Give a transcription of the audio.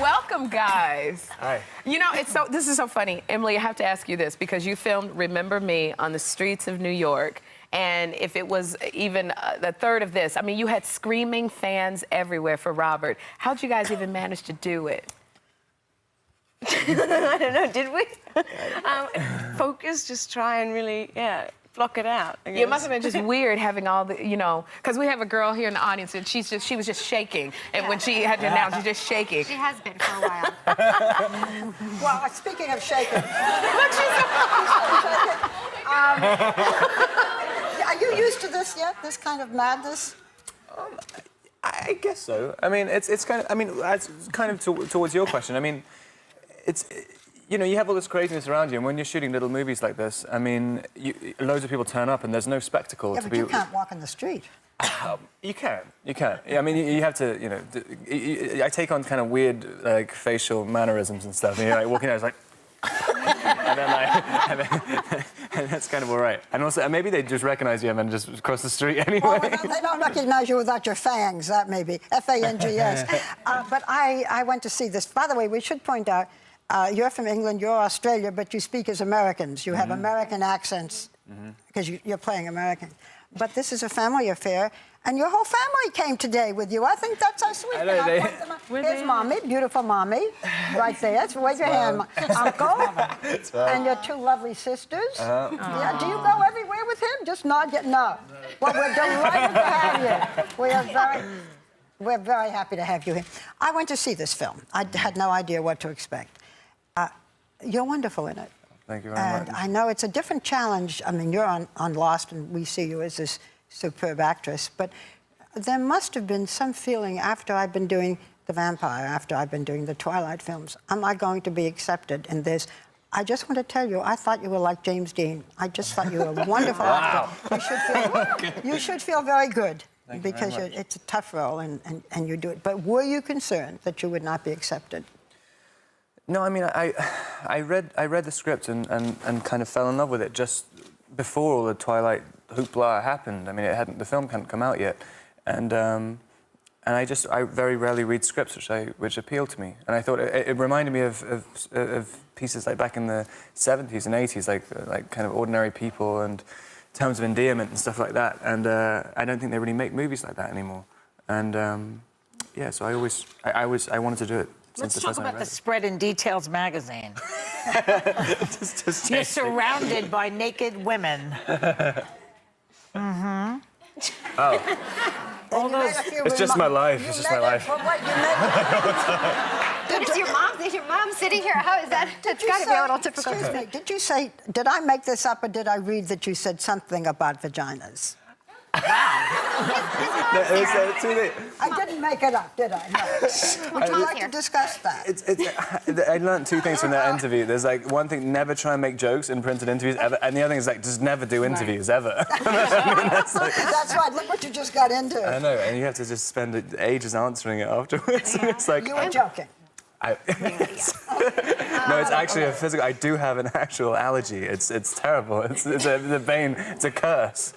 Welcome, guys. Hi. You know, this is so funny. Emily, I have to ask you this because you filmed Remember Me on the streets of New York. And if it was even a third of this, I mean, you had screaming fans everywhere for Robert. How'd you guys even manage to do it? I don't know, did we? Focus, just try and really, block it out. It must have been just weird having all the, you know, because we have a girl here in the audience and she was just shaking. And when she had to announce, she's just shaking. She has been for a while. Well, speaking of shaking, are you used to this yet? This kind of madness? I guess so. I mean, it's kind of. I mean, it's kind of towards your question. I mean, it's. You know, you have all this craziness around you, and when you're shooting little movies like this, I mean, loads of people turn up, and there's no spectacle Yeah, to but be. you can't walk in the street. You can. Yeah, I mean, you have to. You know, I take on kind of weird like facial mannerisms and stuff. And you're like walking out, it's like. and that's kind of all right. And also, maybe they just recognize you and then just cross the street anyway. Well, they don't recognize you without your fangs, that may be. F-A-N-G-S. But I went to see this. By the way, we should point out, you're from England, you're Australia, but you speak as Americans. You have American accents because you're playing American. But this is a family affair, and your whole family came today with you. I think that's so sweet. I know, Here's Mommy, beautiful Mommy, right there. So wave your hand, Uncle, and your two lovely sisters. Yeah, do you go everywhere with him? Just nod yet? No. Well, we're delighted to have you. We're very happy to have you here. I went to see this film. I had no idea what to expect. You're wonderful in it. Thank you very much. And I know it's a different challenge. I mean, you're on Lost, and we see you as this superb actress. But there must have been some feeling after I've been doing The Vampire, after I've been doing the Twilight films. Am I going to be accepted in this? I just want to tell you, I thought you were like James Dean. I just thought you were a wonderful actor. You should feel very good. Because it's a tough role, and you do it. But were you concerned that you would not be accepted? No, I mean, I read the script and kind of fell in love with it just before all the Twilight hoopla happened. I mean, the film hadn't come out yet, and I very rarely read scripts which appeal to me. And I thought it reminded me of pieces like back in the 70s and 80s, like kind of ordinary people and terms of endearment and stuff like that. And I don't think they really make movies like that anymore. And yeah, so I wanted to do it. Let's talk about the Spread in Details magazine. You're surrounded by naked women. Oh. It's just my life. It's just my life. Is your mom sitting here? How is that? It's got to be a little difficult. Excuse me, did I make this up, or did I read that you said something about vaginas? Wow. I didn't make it up, did I? No. Would you like to discuss that? I learned two things from that interview. There's like one thing, never try and make jokes in printed interviews ever, and the other thing is like just never do interviews ever. I mean, that's right. Look what you just got into. I know, and you have to just spend ages answering it afterwards. Yeah. It's like you were joking. No, it's actually a physical. I do have an actual allergy. It's terrible. It's a curse.